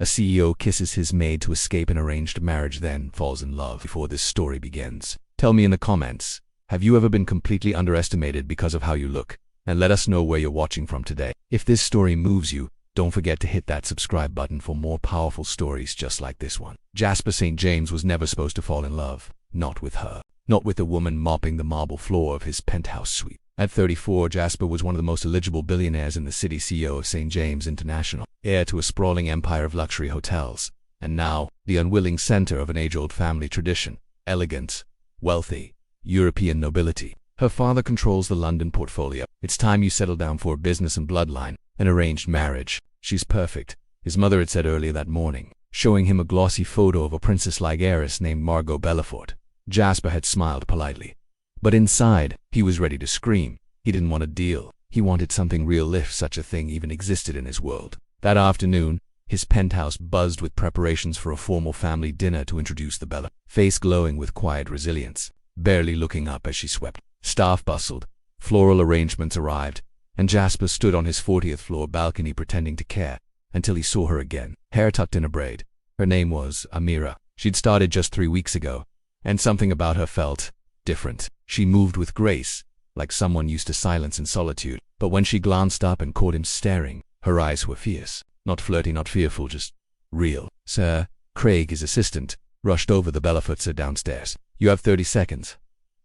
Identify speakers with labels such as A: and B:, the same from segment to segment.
A: A CEO kisses his maid to escape an arranged marriage, then falls in love before this story begins. Tell me in the comments, have you ever been completely underestimated because of how you look? And let us know where you're watching from today. If this story moves you, don't forget to hit that subscribe button for more powerful stories just like this one. Jasper St. James was never supposed to fall in love. Not with her. Not with the woman mopping the marble floor of his penthouse suite. At 34, Jasper was one of the most eligible billionaires in the city, CEO of St. James International, heir to a sprawling empire of luxury hotels, and now the unwilling center of an age-old family tradition. Elegant, wealthy, European nobility. Her father controls the London portfolio. It's time you settle down for a business and bloodline, an arranged marriage. She's perfect, his mother had said earlier that morning, showing him a glossy photo of a princess-like heiress named Margot Belafort. Jasper had smiled politely, but inside, he was ready to scream. He didn't want a deal. He wanted something real, if such a thing even existed in his world. That afternoon, his penthouse buzzed with preparations for a formal family dinner to introduce the Bella, face glowing with quiet resilience, barely looking up as she swept. Staff bustled, floral arrangements arrived, and Jasper stood on his 40th floor balcony pretending to care, until he saw her again, hair tucked in a braid. Her name was Amira. She'd started just 3 weeks ago, and something about her felt different. She moved with grace, like someone used to silence and solitude, but when she glanced up and caught him staring, her eyes were fierce. Not flirty, not fearful, just real. Sir, Craig, his assistant, rushed over the Belaforts downstairs. You have 30 seconds.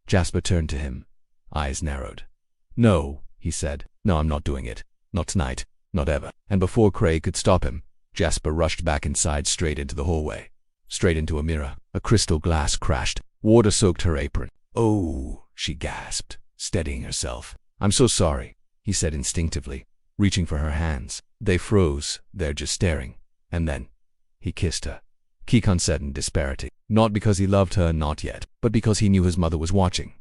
A: Jasper turned to him, eyes narrowed. No, he said. No, I'm not doing it. Not tonight. Not ever. And before Craig could stop him, Jasper rushed back inside, straight into the hallway. Straight into Amira. A crystal glass crashed. Water soaked her apron. Oh, she gasped, steadying herself. I'm so sorry, he said instinctively, reaching for her hands. They froze, there just staring. And then, he kissed her. Kikon said in disparity. Not because he loved her, not yet, but because he knew his mother was watching.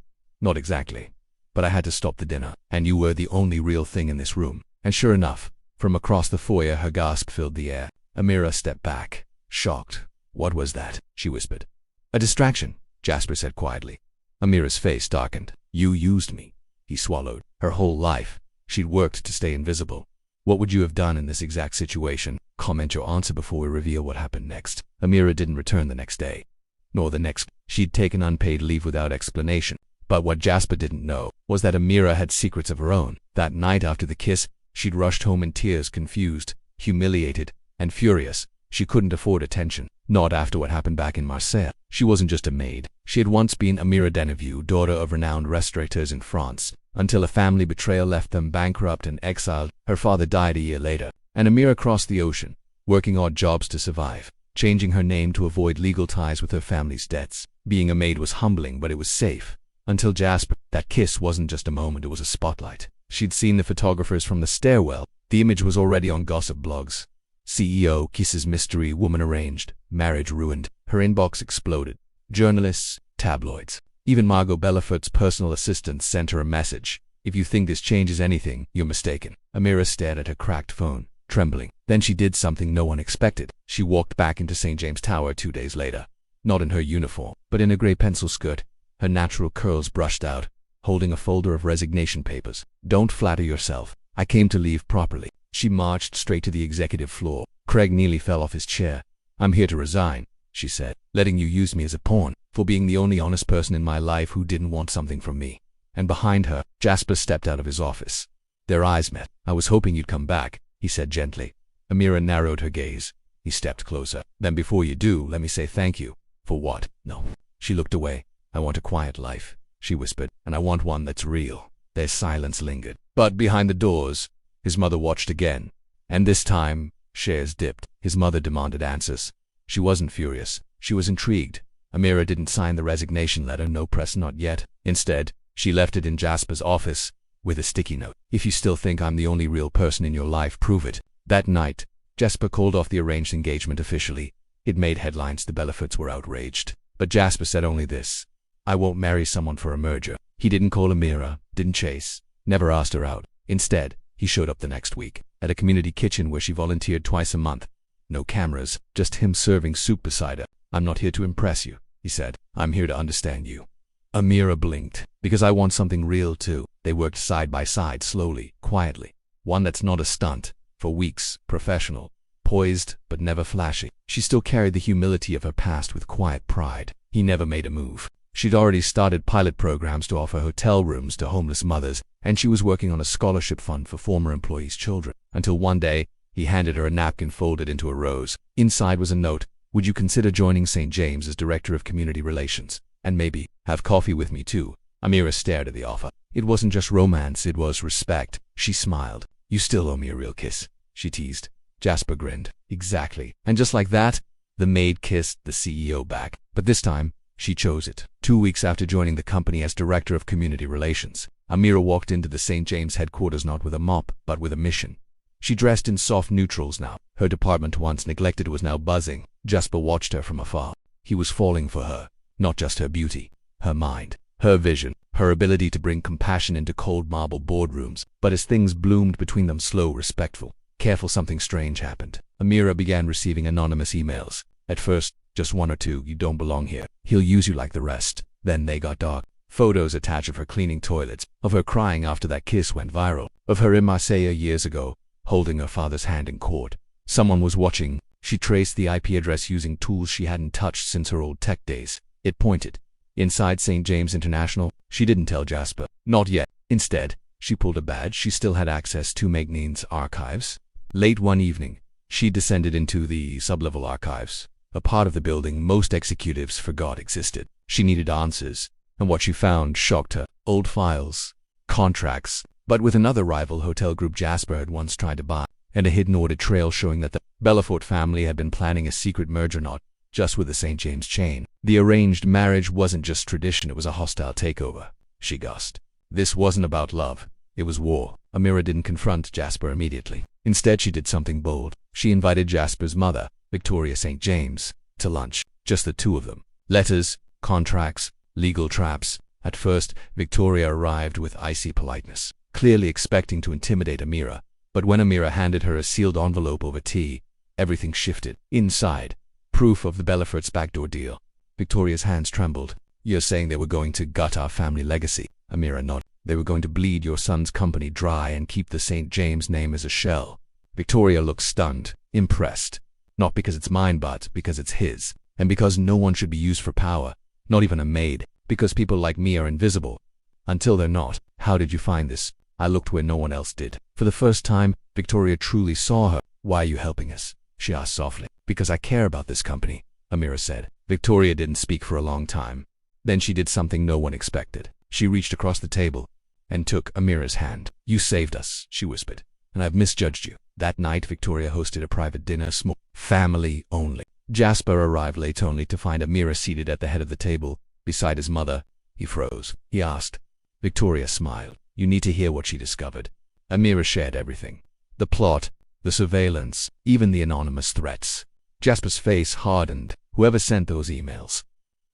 A: Not exactly. But I had to stop the dinner, and you were the only real thing in this room. And sure enough, from across the foyer her gasp filled the air. Amira stepped back, shocked. What was that? She whispered. A distraction, Jasper said quietly. Amira's face darkened. You used me, he swallowed. Her whole life, she'd worked to stay invisible. What would you have done in this exact situation? Comment your answer before we reveal what happened next. Amira didn't return the next day, nor the next. She'd taken unpaid leave without explanation. But what Jasper didn't know was that Amira had secrets of her own. That night after the kiss, she'd rushed home in tears, confused, humiliated, and furious. She couldn't afford attention, not after what happened back in Marseille. She wasn't just a maid. She had once been Amira Denevue, daughter of renowned restaurateurs in France, until a family betrayal left them bankrupt and exiled. Her father died a year later, and Amira crossed the ocean, working odd jobs to survive, changing her name to avoid legal ties with her family's debts. Being a maid was humbling, but it was safe. Until Jasper. That kiss wasn't just a moment, it was a spotlight. She'd seen the photographers from the stairwell. The image was already on gossip blogs. CEO kisses mystery woman arranged, marriage ruined. Her inbox exploded. Journalists, tabloids. Even Margot Belafort's personal assistant sent her a message. If you think this changes anything, you're mistaken. Amira stared at her cracked phone, trembling. Then she did something no one expected. She walked back into St. James Tower 2 days later. Not in her uniform, but in a gray pencil skirt, her natural curls brushed out, holding a folder of resignation papers. Don't flatter yourself. I came to leave properly. She marched straight to the executive floor. Craig nearly fell off his chair. I'm here to resign, she said, letting you use me as a pawn, for being the only honest person in my life who didn't want something from me. And behind her, Jasper stepped out of his office. Their eyes met. I was hoping you'd come back, he said gently. Amira narrowed her gaze. He stepped closer. Then before you do, let me say thank you. For what? No. She looked away. I want a quiet life, she whispered, and I want one that's real. Their silence lingered. But behind the doors, his mother watched again. And this time, shares dipped. His mother demanded answers. She wasn't furious. She was intrigued. Amira didn't sign the resignation letter, no press, not yet. Instead, she left it in Jasper's office, with a sticky note. If you still think I'm the only real person in your life, prove it. That night, Jasper called off the arranged engagement officially. It made headlines. The Belaforts were outraged. But Jasper said only this. I won't marry someone for a merger. He didn't call Amira, didn't chase, never asked her out. Instead, he showed up the next week, at a community kitchen where she volunteered twice a month. No cameras, just him serving soup beside her. I'm not here to impress you, he said. I'm here to understand you. Amira blinked. Because I want something real too. They worked side by side, slowly, quietly. One that's not a stunt. For weeks, professional, poised but never flashy. She still carried the humility of her past with quiet pride. He never made a move. She'd already started pilot programs to offer hotel rooms to homeless mothers, and she was working on a scholarship fund for former employees' children. Until one day, he handed her a napkin folded into a rose. Inside was a note: "Would you consider joining St. James as Director of Community Relations? And maybe have coffee with me too?" Amira stared at the offer. It wasn't just romance, it was respect. She smiled. "You still owe me a real kiss," she teased. Jasper grinned. "Exactly." And just like that, the maid kissed the CEO back. But this time, she chose it. 2 weeks after joining the company as Director of Community Relations, Amira walked into the St. James headquarters not with a mop, but with a mission. She dressed in soft neutrals now. Her department, once neglected, was now buzzing. Jasper watched her from afar. He was falling for her. Not just her beauty, her mind, her vision, her ability to bring compassion into cold marble boardrooms. But as things bloomed between them, slow, respectful, careful, something strange happened. Amira began receiving anonymous emails. At first, just one or two: "You don't belong here. He'll use you like the rest." Then they got dark. Photos attached of her cleaning toilets, of her crying after that kiss went viral, of her in Marseille years ago, holding her father's hand in court. Someone was watching. She traced the IP address using tools she hadn't touched since her old tech days. It pointed inside St. James International. She didn't tell Jasper. Not yet. Instead, she pulled a badge. She still had access to Magnein's archives. Late one evening, she descended into the sublevel archives, a part of the building most executives forgot existed. She needed answers, and what she found shocked her. Old files, contracts, but with another rival hotel group Jasper had once tried to buy, and a hidden audit trail showing that the Belafort family had been planning a secret merger, not just with the St. James chain. The arranged marriage wasn't just tradition, it was a hostile takeover. She gasped. This wasn't about love, it was war. Amira didn't confront Jasper immediately. Instead, she did something bold. She invited Jasper's mother, Victoria St. James, to lunch. Just the two of them. Letters, contracts, legal traps. At first, Victoria arrived with icy politeness, clearly expecting to intimidate Amira. But when Amira handed her a sealed envelope over tea, everything shifted. Inside, proof of the Bellafort's backdoor deal. Victoria's hands trembled. "You're saying they were going to gut our family legacy?" Amira nodded. "They were going to bleed your son's company dry and keep the St. James name as a shell." Victoria looked stunned, impressed. "Not because it's mine, but because it's his. And because no one should be used for power, not even a maid. Because people like me are invisible. Until they're not." "How did you find this?" "I looked where no one else did." For the first time, Victoria truly saw her. "Why are you helping us?" she asked softly. "Because I care about this company," Amira said. Victoria didn't speak for a long time. Then she did something no one expected. She reached across the table and took Amira's hand. "You saved us," she whispered, "and I've misjudged you." That night, Victoria hosted a private dinner, small, family only. Jasper arrived late only to find Amira seated at the head of the table, beside his mother. He froze. He asked. Victoria smiled. "You need to hear what she discovered." Amira shared everything. The plot, the surveillance, even the anonymous threats. Jasper's face hardened. "Whoever sent those emails."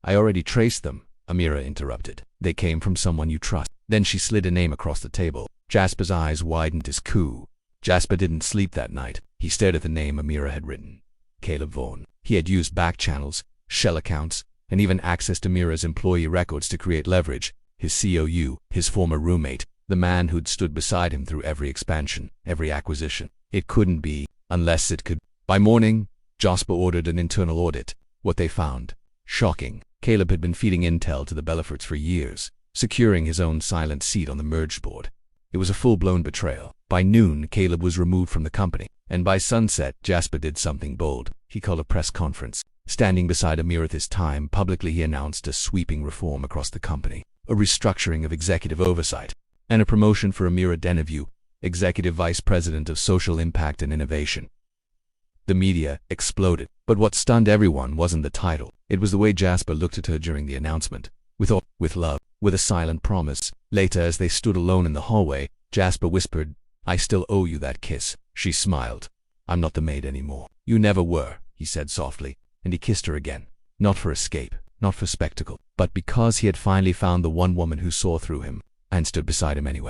A: "I already traced them," Amira interrupted. "They came from someone you trust." Then she slid a name across the table. Jasper's eyes widened his coup. Jasper didn't sleep that night. He stared at the name Amira had written. Caleb Vaughan. He had used back channels, shell accounts, and even accessed Amira's employee records to create leverage. His COU, his former roommate, the man who'd stood beside him through every expansion, every acquisition. It couldn't be, unless it could. By morning, Jasper ordered an internal audit. What they found: shocking. Caleb had been feeding intel to the Bellaforts for years, securing his own silent seat on the merged board. It was a full-blown betrayal. By noon, Caleb was removed from the company, and by sunset, Jasper did something bold. He called a press conference. Standing beside Amira this time, publicly he announced a sweeping reform across the company, a restructuring of executive oversight, and a promotion for Amira Denevue, Executive Vice President of Social Impact and Innovation. The media exploded. But what stunned everyone wasn't the title. It was the way Jasper looked at her during the announcement. With love, with a silent promise. Later, as they stood alone in the hallway, Jasper whispered, "I still owe you that kiss." She smiled. "I'm not the maid anymore." "You never were," he said softly, and he kissed her again. Not for escape, not for spectacle, but because he had finally found the one woman who saw through him and stood beside him anyway.